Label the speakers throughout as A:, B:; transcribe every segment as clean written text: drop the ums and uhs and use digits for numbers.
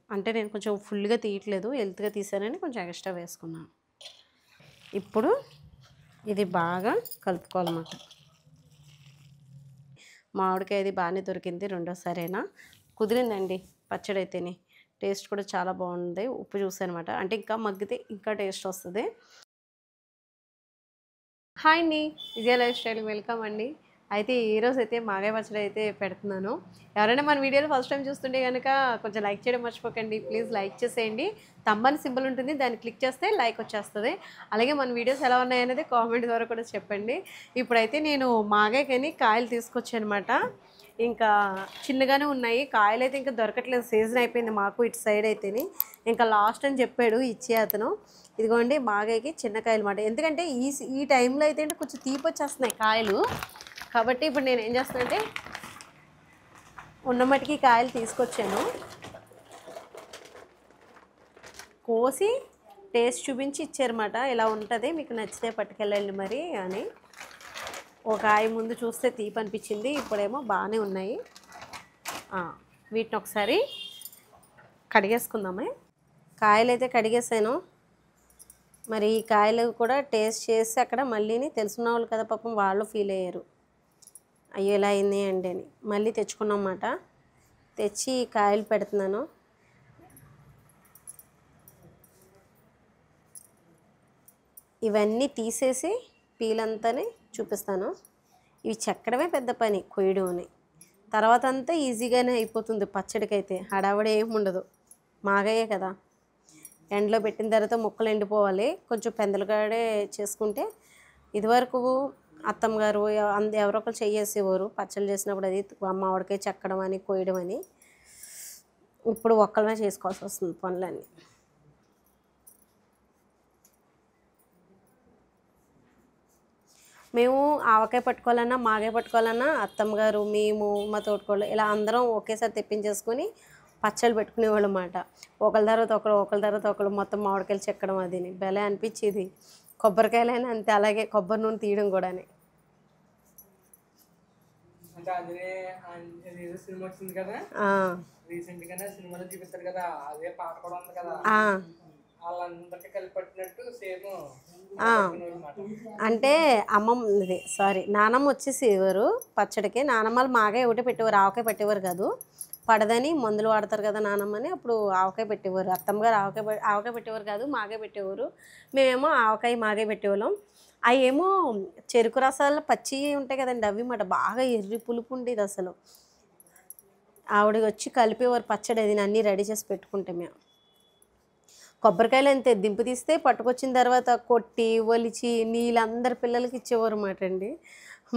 A: అంటే నేను కొంచెం ఫుల్గా తీయట్లేదు, హెల్త్గా తీసానని కొంచెం ఎక్స్ట్రా వేసుకున్నాను. ఇప్పుడు ఇది బాగా కలుపుకోవాలన్నమాట. మామిడికాయ ఇది బాగానే దొరికింది, రెండోసారైనా కుదిరిందండి పచ్చడి అయితేనే. టేస్ట్ కూడా చాలా బాగుంది. ఉప్పు చూసానమాట, అంటే ఇంకా మగ్గితే ఇంకా టేస్ట్ వస్తుంది. హాయ్ అండి, విజయ లైఫ్ స్టైల్ వెల్కమ్ అండి. అయితే ఈరోజు అయితే మాగాయ పచ్చడి అయితే పెడుతున్నాను. ఎవరైనా మన వీడియోలు ఫస్ట్ టైం చూస్తుంటే కనుక కొంచెం లైక్ చేయడం మర్చిపోకండి. ప్లీజ్ లైక్ చేసేయండి. తంబని సింబల్ ఉంటుంది, దాన్ని క్లిక్ చేస్తే లైక్ వచ్చేస్తుంది. అలాగే మన వీడియోస్ ఎలా ఉన్నాయనేది కామెంట్ ద్వారా కూడా చెప్పండి. ఇప్పుడైతే నేను మాగాయకని కాయలు తీసుకొచ్చానమాట. ఇంకా చిన్నగానే ఉన్నాయి కాయలు, అయితే ఇంకా దొరకట్లేదు, సీజన్ అయిపోయింది మాకు ఇటు సైడ్ అయితేనే. ఇంకా లాస్ట్ అని చెప్పాడు ఇచ్చే అతను. ఇదిగోండి మాగాయకి చిన్న కాయలు అన్నమాట. ఎందుకంటే ఈ టైంలో అయితే అంటే కొంచెం తీపి వచ్చేస్తున్నాయి కాయలు. కాబట్టి ఇప్పుడు నేను ఏం చేస్తానంటే ఉన్న మట్టికి కాయలు తీసుకొచ్చాను, కోసి టేస్ట్ చూపించి ఇచ్చారన్నమాట. ఇలా ఉంటుంది, మీకు నచ్చితే పట్టుకెళ్ళండి మరి అని. ఒక కాయ ముందు చూస్తే తీపి అనిపించింది, ఇప్పుడేమో బాగానే ఉన్నాయి. వీటిని ఒకసారి కడిగేసుకుందామే. కాయలు అయితే కడిగేసాను. మరి ఈ కాయలు కూడా టేస్ట్ చేసి అక్కడ మళ్ళీని తెలుసున్న వాళ్ళు కదా పాపం, వాళ్ళు ఫీల్ అయ్యారు, అయ్యో ఇలా అయింది అండి అని. మళ్ళీ తెచ్చుకున్నమాట, తెచ్చి కాయలు పెడుతున్నాను. ఇవన్నీ తీసేసి పీలంతానే చూపిస్తాను. ఇవి చెక్కడమే పెద్ద పని, కొయ్యడం అని. తర్వాత అంతా ఈజీగానే అయిపోతుంది పచ్చడికైతే, హడావడి ఏమి ఉండదు. మాగాయే కదా, ఎండలో పెట్టిన తర్వాత ముక్కలు ఎండిపోవాలి. కొంచెం పెందలుగాడే చేసుకుంటే, ఇదివరకు అత్తమ్మ గారు ఎవరో ఒకరు చేసేవారు పచ్చళ్ళు చేసినప్పుడు, అది మామిడికాయ చెక్కడం అని కోయడం అని. ఇప్పుడు ఒక్కళ్ళమే చేసుకోవాల్సి వస్తుంది పనులన్నీ. మేము ఆవకాయ పట్టుకోవాలన్నా మాగాయ పట్టుకోవాలన్నా అత్తమ్మ గారు, మేము, మా తోటకోళ్ళు ఇలా అందరం ఒకేసారి తెప్పించేసుకొని పచ్చళ్ళు పెట్టుకునేవాళ్ళు అన్నమాట. ఒకళ్ళ తర్వాత ఒకళ్ళు మొత్తం మామిడికాయలు చెక్కడం అది భలే అనిపించేది. కొబ్బరికాయలైనా అంతే, అలాగే కొబ్బరి నూనె తీయడం కూడా. అంటే అమ్మమ్మది నానమ్మ వచ్చేసి ఎవరు పచ్చడికి, నానమ్మలు మాగాయ ఒకటే పెట్టేవారు, ఆవకాయ పెట్టేవారు కాదు. పడదని మందులు వాడతారు కదా నానమ్మని, అప్పుడు ఆవకాయ పెట్టేవారు. అత్తమ్మ గారు ఆవకాయ పెట్టేవారు కాదు, మాగాయ పెట్టేవారు. మేమేమో ఆవకాయ మాగాయ పెట్టేవాళ్ళం. అవి ఏమో చెరుకు రసాలు పచ్చి ఉంటాయి కదండి, అవి మాట బాగా ఎర్రి పులుపు ఉండేది అసలు. ఆవిడ వచ్చి కలిపేవారు పచ్చడి, అది అన్నీ రెడీ చేసి పెట్టుకుంటే. మేము కొబ్బరికాయలు అంతే, దింపు తీస్తే పట్టుకొచ్చిన తర్వాత కొట్టి ఒలిచి నీళ్ళందరి పిల్లలకి ఇచ్చేవారు అన్నమాట అండి.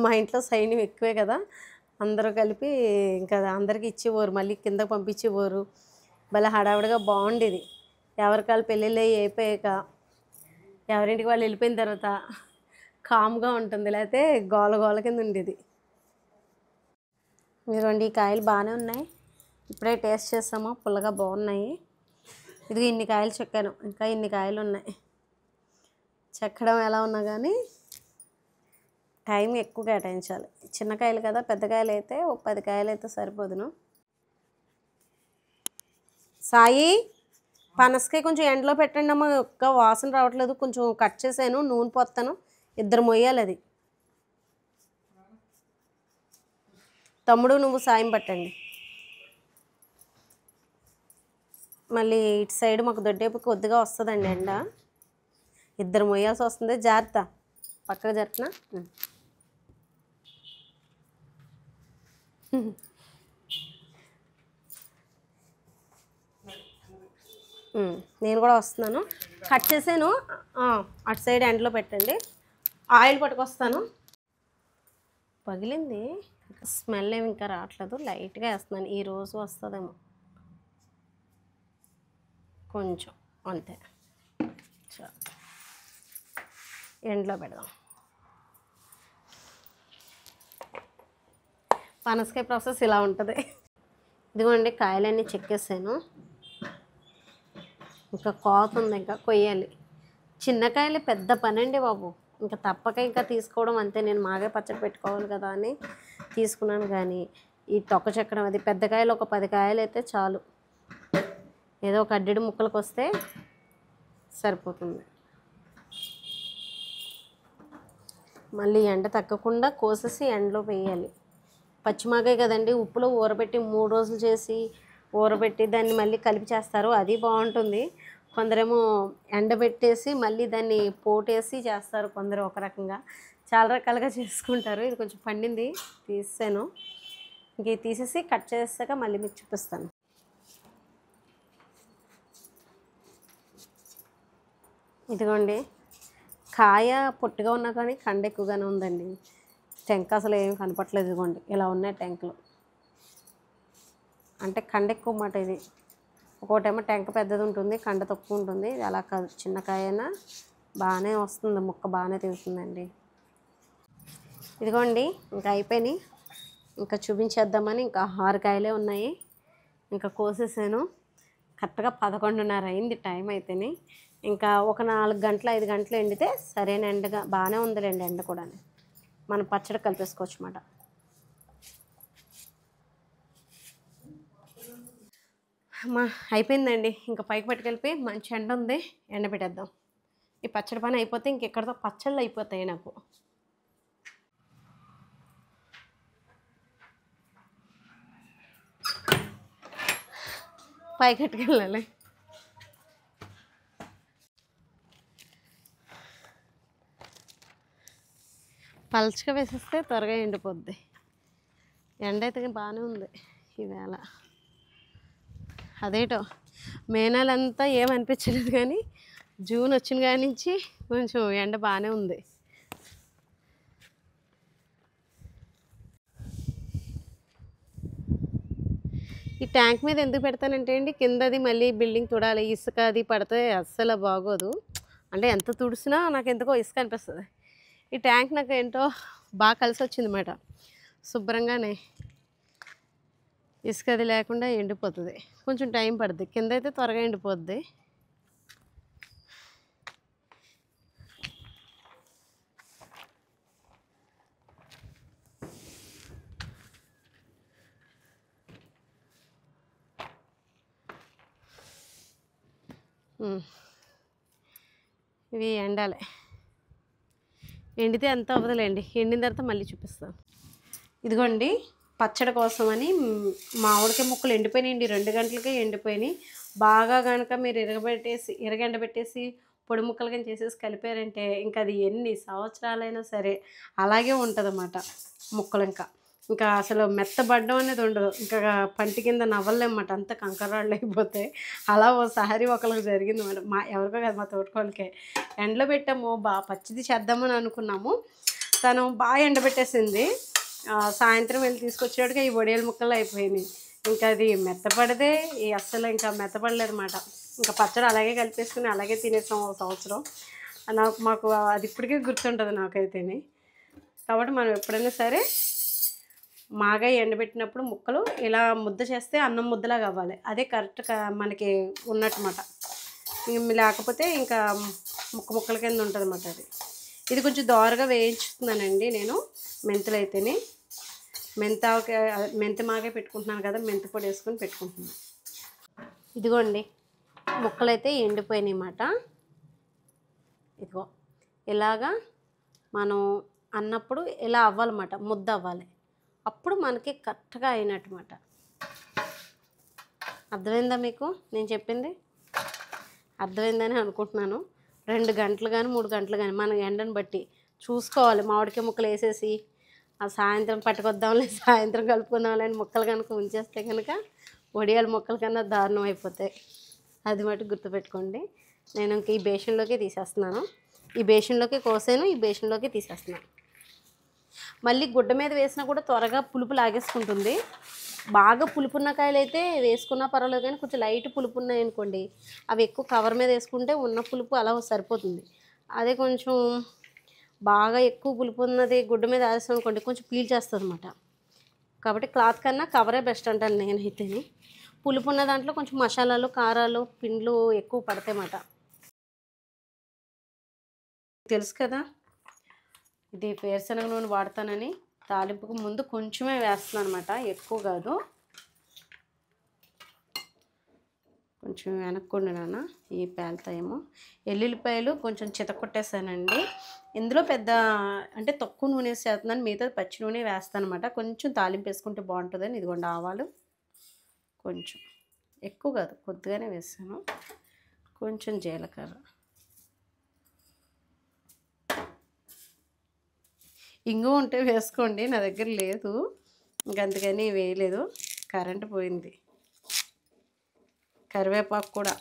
A: మా ఇంట్లో సైన్యం ఎక్కువే కదా, అందరూ కలిపి ఇంకా అందరికీ ఇచ్చేవారు, మళ్ళీ కిందకు పంపించేవారు. భలే హడావిడిగా బాగుండేది. ఎవరికాళ్ళు పెళ్ళిళ్ళు అయిపోయాక ఎవరింటికి వాళ్ళు వెళ్ళిపోయిన తర్వాత కామ్గా ఉంటుంది, లేకపోతే గోల గోల కింద ఉండేది. ఇదిగోండి ఈ కాయలు బాగానే ఉన్నాయి, ఇప్పుడే టేస్ట్ చేస్తాము, పుల్లగా బాగున్నాయి. ఇది ఇన్ని కాయలు చెక్కాను, ఇంకా ఇన్ని కాయలు ఉన్నాయి. చెక్కడం ఎలా ఉన్నా కానీ టైం ఎక్కువ కేటాయించాలి. చిన్న కాయలు కదా, పెద్ద కాయలు అయితే ఒక 10 కాయలు అయితే సరిపోదును. సాయి పనసకాయ కొంచెం ఎండలో పెట్టండి అమ్మ, ఒక్క వాసన రావట్లేదు. కొంచెం కట్ చేశాను, నూనె పోస్తాను, ఇద్దరు మొయ్యాలి. అది తమ్ముడు నువ్వు సాయం పట్టండి. మళ్ళీ ఇటు సైడ్ మాకు దొడ్డేపు కొద్దిగా వస్తుందండి ఎండ, ఇద్దరు మొయ్యాల్సి వస్తుంది. జాగ్రత్త, పక్కకు జరుపునా. నేను కూడా వస్తున్నాను, కట్ చేసాను. అటు సైడ్ ఎండలో పెట్టండి, ఆయిల్ పట్టుకొస్తాను. పగిలింది, స్మెల్ ఏమి ఇంకా రావట్లేదు, లైట్గా వేస్తున్నాను. ఈరోజు వస్తుందేమో కొంచెం, అంతే. ఎండలో పెడదాం. పనసకాయ ప్రాసెస్ ఇలా ఉంటుంది. ఇదిగోండి కాయలన్నీ చెక్కేసాను, ఇంకా కోత ఉంది, ఇంకా కొయ్యాలి. చిన్నకాయలు పెద్ద పని అండి బాబు, ఇంకా తప్పక ఇంకా తీసుకోవడం అంతే. నేను మాగే పచ్చడి పెట్టుకోవాలి కదా అని తీసుకున్నాను, కానీ ఈ తొక్క చెక్కడం అది. పెద్ద కాయలు ఒక 10 కాయలు అయితే చాలు. ఏదో ఒక అడ్డెడు ముక్కలకు వస్తే సరిపోతుంది. మళ్ళీ ఎండ తగ్గకుండా కోసేసి ఎండలో వేయాలి. పచ్చిమాగాయ కదండి, ఉప్పులో ఊరబెట్టి 3 రోజులు చేసి ఊరబెట్టి దాన్ని మళ్ళీ కలిపి చేస్తారు, అది బాగుంటుంది. కొందరేమో ఎండబెట్టేసి మళ్ళీ దాన్ని పోటేసి చేస్తారు, కొందరు ఒక రకంగా, చాలా రకాలుగా చేసుకుంటారు. ఇది కొంచెం పండింది తీసాను, ఇంక తీసేసి కట్ చేసాక మళ్ళీ మీకు చూపిస్తాను. ఇదిగోండి, కాయ పొట్టుగా ఉన్నా కానీ కండ ఎక్కువగానే ఉందండి. టెంక అసలు ఏం కనపట్లేదు. ఇదిగోండి ఇలా ఉన్నాయి టెంకలు, అంటే కండ ఎక్కువ మాట. ఇది ఒకటేమో టెంక పెద్దది ఉంటుంది, కండ తక్కువ ఉంటుంది. ఇది అలా కాదు, చిన్న కాయైనా బాగానే వస్తుంది, ముక్క బాగానే తిరుగుతుందండి. ఇదిగోండి ఇంకా అయిపోయినాయి, ఇంకా చూపించేద్దామని ఇంకా 6 కాయలే ఉన్నాయి. ఇంకా కోసేసాను. కరెక్ట్గా 11:30 అయింది టైం అయితేనే. ఇంకా ఒక 4 గంటలు 5 గంటలు ఎండితే సరైన ఎండగా బాగానే ఉందిలేండి. ఎండ కూడా మనం పచ్చడి కలిపేసుకోవచ్చు అన్నమాట. అయిపోయిందండి. ఇంకా పైకి పట్టుకెళ్ళిపోయి మంచి ఎండ ఉంది, ఎండ పెట్టేద్దాం. ఈ పచ్చడి పని అయిపోతే ఇంకెక్కడితో పచ్చళ్ళు అయిపోతాయి నాకు. పైకి పట్టుకెళ్ళాలి. పలచగా వేసేస్తే త్వరగా ఎండిపోద్ది. ఎండ అయితే బాగానే ఉంది ఈవేళ. అదేటో మే నెలంతా ఏమనిపించలేదు, కానీ జూన్ వచ్చిన కాడి నుంచి కొంచెం ఎండ బాగానే ఉంది. ఈ ట్యాంక్ మీద ఎందుకు పెడతానంటే అండి, కిందది మళ్ళీ బిల్డింగ్ తుడాలి, ఇసుక అది పడితే అస్సలు బాగోదు. అంటే ఎంత తుడిసినా నాకు ఎందుకో ఇసుక అనిపిస్తుంది. ఈ ట్యాంక్ నాకు ఏంటో బాగా కలిసి వచ్చింది అన్నమాట. శుభ్రంగానే ఇసుక అది లేకుండా ఎండిపోతుంది. కొంచెం టైం పడుద్ది, కింద అయితే త్వరగా ఎండిపోద్ది. ఇవి ఎండాలి, ఎండితే అంత అవ్వదులేండి. ఎండిన తర్వాత మళ్ళీ చూపిస్తాను. ఇదిగోండి పచ్చడి కోసమని మామిడికాయ ముక్కలు ఎండిపోయినాయండి, 2 గంటలకే ఎండిపోయినాయి. బాగా కనుక మీరు ఇరగెండబెట్టేసి పొడి ముక్కలు కానీ చేసేసి కలిపారంటే ఇంకా అది ఎన్ని సంవత్సరాలైనా సరే అలాగే ఉంటుంది అన్నమాట. ముక్కలు ఇంకా అసలు మెత్తబడ్డం అనేది ఉండదు, ఇంకా పంటి కింద నవ్వలేమన్నమాట, అంత కంకరాళ్ళు అయిపోతాయి. అలా ఓసారి ఒకరికి జరిగింది అన్నమాట. ఎవరికో కదా, మా తోటకోళ్ళకే. ఎండలో పెట్టాము, బాగా పచ్చిది చేద్దామని అనుకున్నాము. తను బాగా ఎండబెట్టేసింది. సాయంత్రం వెళ్ళి తీసుకొచ్చేటికి ఈ వడియాల ముక్కలు అయిపోయినాయి. ఇంకా అది మెత్తపడితే అస్సలు ఇంకా మెత్తపడలేదు అన్నమాట. ఇంకా పచ్చడి అలాగే కలిపేసుకుని అలాగే తినేసాం ఒక సంవత్సరం. మాకు అది ఇప్పటికీ గుర్తుంటుంది నాకైతేనే. కాబట్టి మనం ఎప్పుడైనా సరే మాగాయ ఎండబెట్టినప్పుడు ముక్కలు ఇలా ముద్ద చేస్తే అన్నం ముద్దలాగా అవ్వాలి, అదే కరెక్ట్గా మనకి ఉన్నట్టమాట. లేకపోతే ఇంకా ముక్కల కింద ఉంటుంది అన్నమాట. ఇది కొంచెం దోరగా వేయించుతున్నానండి నేను. మెంతులు అయితేనే మెంతి మాగాయ పెట్టుకుంటున్నాను కదా, మెంతి పొడి వేసుకొని పెట్టుకుంటున్నాను. ఇదిగోండి ముక్కలు అయితే ఎండిపోయినాయి అన్నమాట. ఇదిగో ఇలాగా మనం అన్నప్పుడు ఇలా అవ్వాలన్నమాట, ముద్ద అవ్వాలి, అప్పుడు మనకి కరెక్ట్గా అయినట్టుమాట. అర్థమైందా మీకు నేను చెప్పింది? అర్థమైందని అనుకుంటున్నాను. 2 గంటలు కానీ 3 గంటలు కానీ మనం ఎండను బట్టి చూసుకోవాలి. మామిడికాయ ముక్కలు వేసేసి ఆ సాయంత్రం పట్టుకొద్దాంలే, సాయంత్రం కలుపుకుందాంలే అని ముక్కలు కనుక ఉంచేస్తే కనుక వడియాల ముక్కల కన్నా దారుణం అయిపోతాయి. అది మటు గుర్తుపెట్టుకోండి. నేను ఇంక ఈ బేషన్లోకి తీసేస్తున్నాను. ఈ బేషన్లోకి కోసాను, ఈ బేషన్లోకి తీసేస్తున్నాను. మళ్ళీ గుడ్డ మీద వేసినా కూడా త్వరగా పులుపు లాగేసుకుంటుంది. బాగా పులుపున్న కాయలు అయితే వేసుకున్నా పర్వాలేదు, కానీ కొంచెం లైట్ పులుపు ఉన్నాయి అనుకోండి, అవి ఎక్కువ కవర్ మీద వేసుకుంటే ఉన్న పులుపు అలా సరిపోతుంది. అదే కొంచెం బాగా ఎక్కువ పులుపు ఉన్నది గుడ్డ మీద వేస్తాం అనుకోండి, కొంచెం పీల్చేస్తుంది అన్నమాట. కాబట్టి క్లాత్ కన్నా కవరే బెస్ట్ అంటాను నేనైతేనే. పులుపు ఉన్న దాంట్లో కొంచెం మసాలాలు, కారాలు, పిండ్లు ఎక్కువ పడతాయి అన్నమాట. తెలుసు కదా, ఇది వేరుశనగ నూనె వాడతానని తాలింపుకు ముందు కొంచెమే వేస్తున్నాను అనమాట, ఎక్కువ కాదు. కొంచెం వెనక్కుండి నాన్న, ఈ పేలుతాయేమో. ఎల్లుల్లిపాయలు కొంచెం చితకొట్టేసానండి. ఇందులో పెద్ద అంటే తక్కువ నూనె వేసేస్తున్నాను, మిగతా పచ్చి నూనె వేస్తాను అనమాట. కొంచెం తాలింపు వేసుకుంటే బాగుంటుందని ఇదిగోండి ఆవాలు కొంచెం, ఎక్కువ కాదు కొద్దిగానే వేసాను. కొంచెం జీలకర్ర, ఇంగువ ఉంటే వేసుకోండి, నా దగ్గర లేదు ఇంకందుకని వేయలేదు, కరెంట్ పోయింది. కరివేపాకు కూడా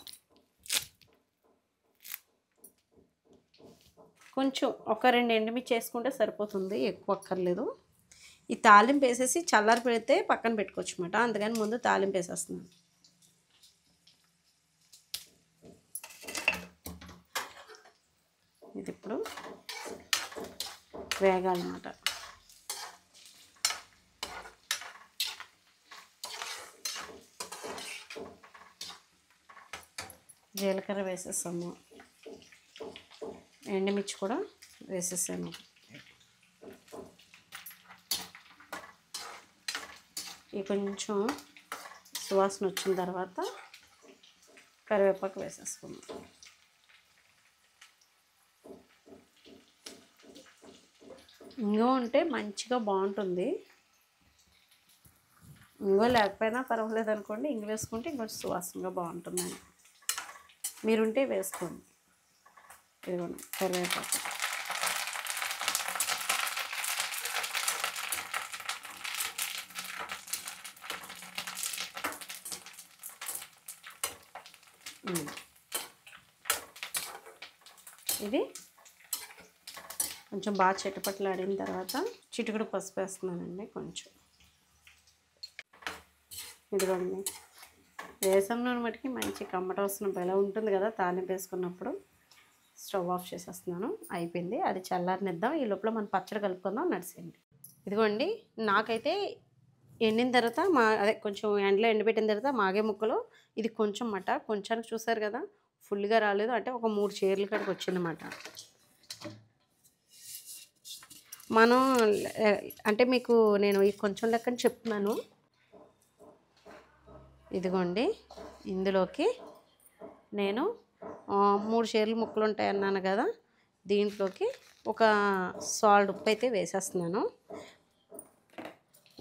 A: కొంచెం ఒక 2 ఎండుమిర్చి వేసుకుంటే సరిపోతుంది, ఎక్కువ అక్కర్లేదు. ఈ తాలింపు వేసేసి చల్లారి పెడితే పక్కన పెట్టుకోవచ్చు అన్నమాట, అందుకని ముందు తాలింపు వేసేస్తున్నాను. ఇది ఇప్పుడు వేగాలన్నమాట. జీలకర్ర వేసేసాము, ఎండుమిర్చి కూడా వేసేసాను. ఈ కొంచెం సువాసన వచ్చిన తర్వాత కరివేపాకు వేసేసుకున్నాం. ఇంగువ ఉంటే మంచిగా బాగుంటుంది, ఇంగువ లేకపోయినా పర్వాలేదు అనుకోండి, ఇంగువ వేసుకుంటే ఇంకొంచెం సువాసనగా బాగుంటుందని. మీరుంటే వేసుకోండి. ఇదిగోండి కరివేపాకు, ఇది కొంచెం బాగా చిటపట్లు ఆడిన తర్వాత చిటికెడు పసుపు వేస్తున్నానండి కొంచెం. ఇదిగోండి వేసం నూనె మటుకి మంచి కమ్మట వాసన బెల ఉంటుంది కదా తాలింపు వేసుకున్నప్పుడు. స్టవ్ ఆఫ్ చేసేస్తున్నాను, అయిపోయింది. అది చల్లారనిద్దాం, ఈ లోపల మనం పచ్చడి కలుపుకుందాం, నడిచేయండి. ఇదిగోండి నాకైతే ఎండిన తర్వాత అదే కొంచెం ఎండలో ఎండబెట్టిన తర్వాత మాగే ముక్కలు ఇది కొంచెం మాట, కొంచానికి చూసారు కదా ఫుల్గా రాలేదు, అంటే ఒక 3 చీరల కాడికి వచ్చిందన్నమాట. మనం అంటే మీకు నేను ఈ కొంచెం లెక్కని చెప్తున్నాను. ఇదిగోండి ఇందులోకి నేను 3 చీరల ముక్కలు ఉంటాయి అన్నాను కదా, దీంట్లోకి ఒక సాల్ట్ ఉప్పు అయితే వేసేస్తున్నాను.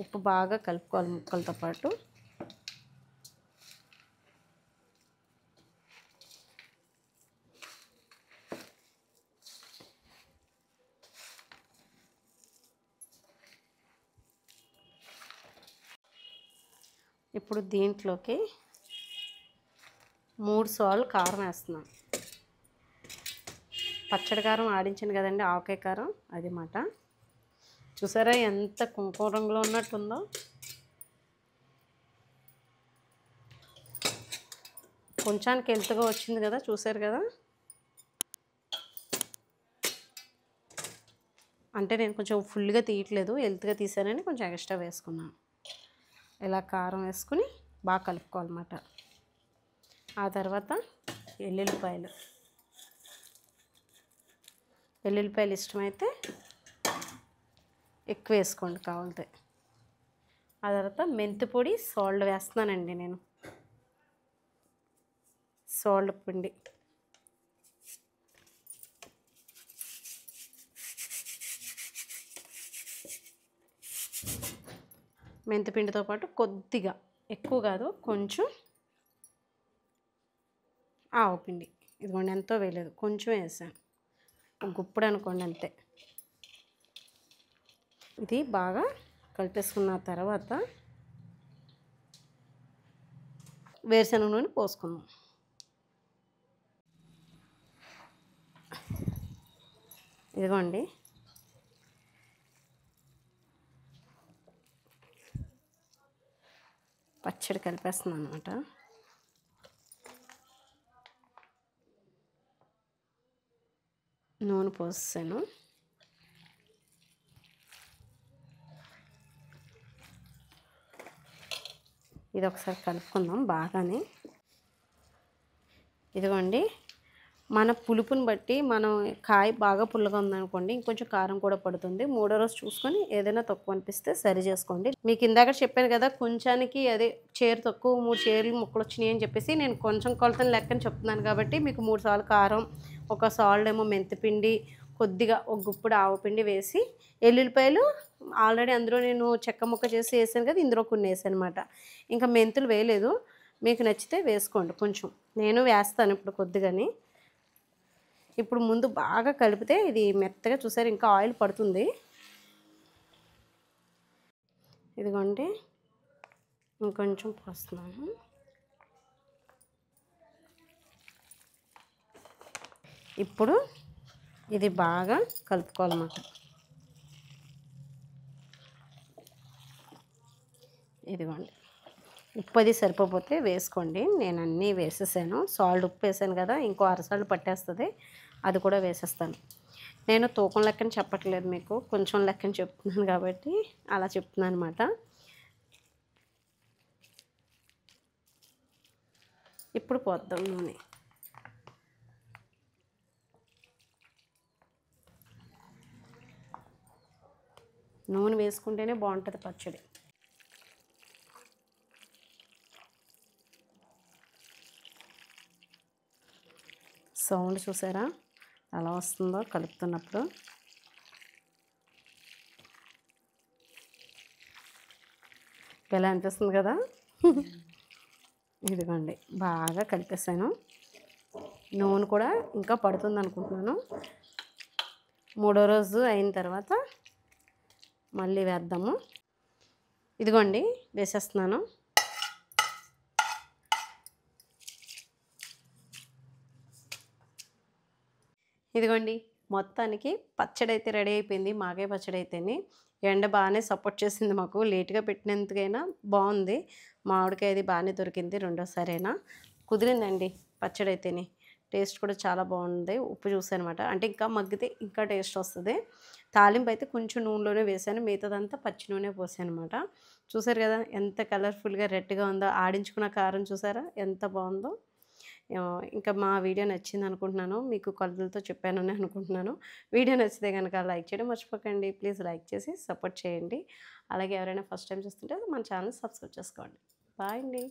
A: ఉప్పు బాగా కలుపుకోవాలి ముక్కలతో పాటు. ఇప్పుడు దీంట్లోకి 3 సార్లు కారం వేస్తున్నాను. పచ్చడి కారం ఆడించాను కదండి, ఆవకాయ కారం, అది మాట. చూసారా ఎంత కుంకుమ రంగులో ఉన్నట్టుందో. కొంచానికి ఎలుతుగా వచ్చింది కదా, చూసారు కదా. అంటే నేను కొంచెం ఫుల్గా తీయట్లేదు, ఎలుతుగా తీసానని కొంచెం ఎక్స్ట్రా వేసుకున్నాను. ఇలా కారం వేసుకుని బాగా కలుపుకోవాలన్నమాట. ఆ తర్వాత ఎల్లుల్లిపాయలు ఇష్టమైతే ఎక్కువ వేసుకోండి కావాలితే. ఆ తర్వాత మెంతి పొడి సాల్ట్ వేస్తున్నానండి నేను, సాల్ట్ పిండి. మెంతిపిండితో పాటు కొద్దిగా, ఎక్కువ కాదు కొంచెం ఆవపిండి. ఇదిగోండి ఎంతో వేయలేదు, కొంచెం వేసాను, గుప్పుడు అనుకోండి అంతే. ఇది బాగా కలిపేసుకున్న తర్వాత వేరుశనగ నూనె పోసుకుందాం. ఇదిగోండి పచ్చడి కలిపేస్తున్నాను అన్నమాట. నూనె పోసాను. ఇది ఒకసారి కలుపుకుందాం బాగానే. ఇదిగోండి మన పులుపుని బట్టి మనం కాయ బాగా పుల్లగా ఉందనుకోండి ఇంకొంచెం కారం కూడా పడుతుంది. మూడో రోజు చూసుకొని ఏదైనా తక్కువ అనిపిస్తే సరి చేసుకోండి. మీకు ఇందాక చెప్పాను కదా కొంచానికి అదే చేరు తక్కువ 3 చేర్లు ముక్కలు వచ్చినాయి అని చెప్పేసి నేను కొంచెం కొలతలు లెక్కని చెప్తున్నాను కాబట్టి మీకు 3 సార్లు కారం, ఒక సాల్ట్ ఏమో మెంతిపిండి, కొద్దిగా ఒక గుప్పుడు ఆవపిండి వేసి ఎల్లుల్లిపాయలు ఆల్రెడీ అందులో నేను చెక్క ముక్క చేసి వేసాను కదా ఇందులో కొన్ని వేసాను అనమాట. ఇంకా మెంతులు వేయలేదు. మీకు నచ్చితే వేసుకోండి కొంచెం. నేను వేస్తాను ఇప్పుడు కొద్దిగాని. ఇప్పుడు ముందు బాగా కలిపితే ఇది మెత్తగా చూసారు ఇంకా ఆయిల్ పడుతుంది. ఇదిగోండి ఇంకొంచెం పోస్తున్నాను. ఇప్పుడు ఇది బాగా కలుపుకోవాలన్నమాట. ఇదిగోండి ఉప్పు అది సరిపోతే వేసుకోండి. నేను అన్నీ వేసేసాను. సాల్ట్ ఉప్పు వేసాను కదా ఇంకో అరసాలు పట్టేస్తుంది, అది కూడా వేసేస్తాను. నేను తూకం లెక్కని చెప్పట్లేదు మీకు, కొంచెం లెక్కని చెప్తున్నాను కాబట్టి అలా చెప్తున్నాను అనమాట. ఇప్పుడు పోద్దాం నూనె. నూనె వేసుకుంటేనే బాగుంటుంది పచ్చడి. సౌండ్ చూసారా ఎలా వస్తుందో కలుపుతున్నప్పుడు. ఎలా అనిపిస్తుంది కదా. ఇదిగోండి బాగా కలిపేసాను. నూనె కూడా ఇంకా పడుతుంది అనుకుంటున్నాను. మూడో రోజు అయిన తర్వాత మళ్ళీ వేద్దాము. ఇదిగోండి వేసేస్తున్నాను. ఇదిగోండి మొత్తానికి పచ్చడి అయితే రెడీ అయిపోయింది. మాగాయ పచ్చడి అయితేనే ఎండ బాగానే సపోర్ట్ చేసింది మాకు. లేట్గా పెట్టినందుకైనా బాగుంది. మామిడికాయ అది బాగానే దొరికింది. రెండోసారైనా కుదిరిందండి పచ్చడి అయితేనే. టేస్ట్ కూడా చాలా బాగుంది. ఉప్పు చూసానమాట, అంటే ఇంకా మగ్గితే ఇంకా టేస్ట్ వస్తుంది. తాలింపు అయితే కొంచెం నూనెలోనే వేసాను, మిగతాదంతా పచ్చి నూనె పోసాను అనమాట. చూసారు కదా ఎంత కలర్ఫుల్గా రెడ్గా ఉందో. ఆడించుకున్న కారం చూసారా ఎంత బాగుందో. ఇంకా మా వీడియో నచ్చింది అనుకుంటున్నాను. మీకు కొలతలతో చెప్పానని అనుకుంటున్నాను. వీడియో నచ్చితే కనుక లైక్ చేయడం మర్చిపోకండి. ప్లీజ్ లైక్ చేసి సపోర్ట్ చేయండి. అలాగే ఎవరైనా ఫస్ట్ టైం చూస్తుంటే మన ఛానల్ సబ్స్క్రైబ్ చేసుకోండి. బాయ్ అండి.